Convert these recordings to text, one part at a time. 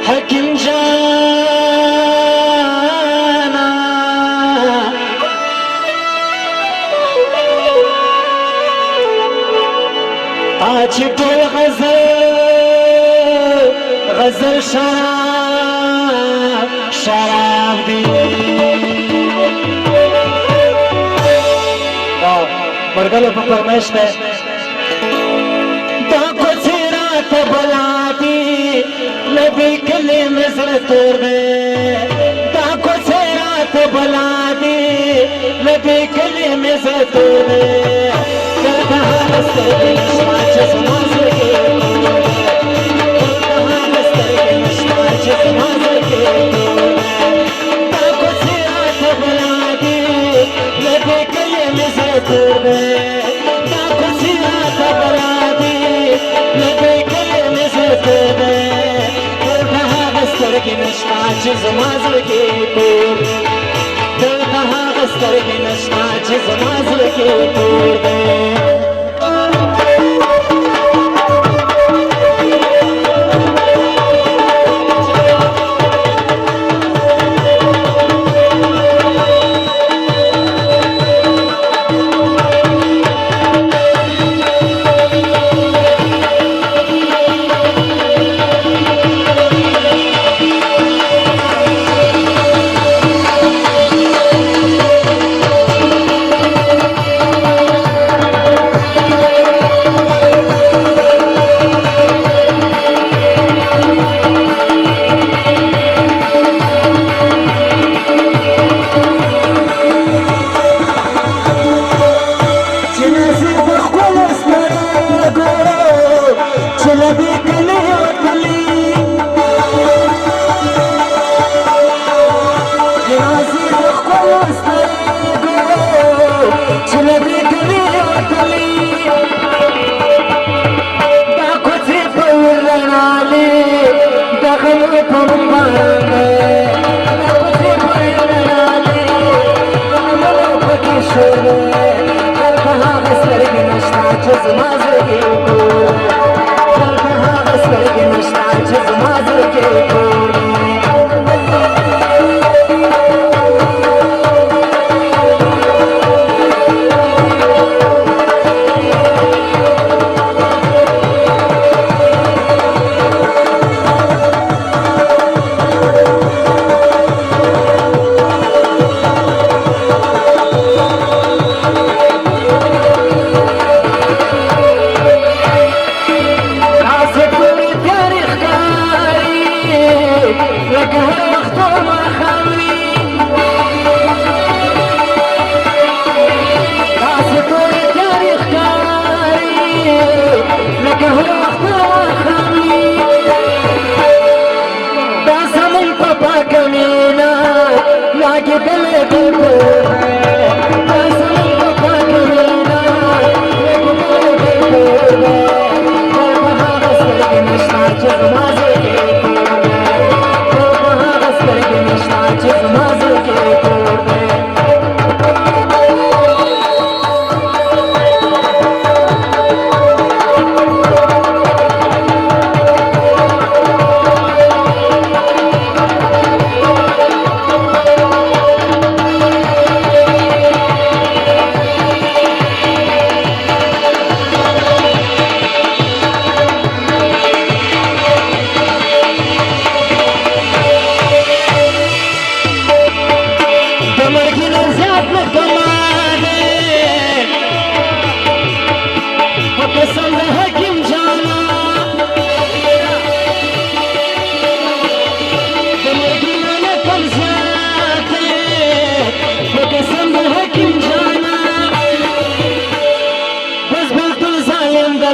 حکیم جانا آج ټول غزل شراب دی مرګلو په فرمایش ده دا کوڅه رات بلا دی لبی کلی مزر تور ده دا کوڅه رات بلا دی لبی کلی مزر تور ده دا هسته نشما چې زما زړه دا هسته نشما چې زما زړه دا کوڅه رات بلا دی لبی کلی مزر تور ده نشتا چې زما زړه کې تور دلته هغه سترګې نشتا چې زما زړه کې تور دی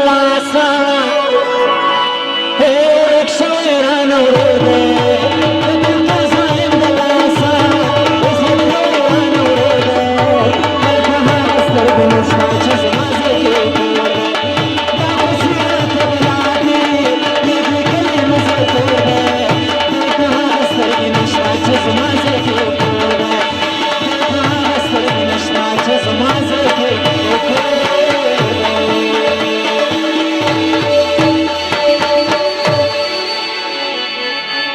Last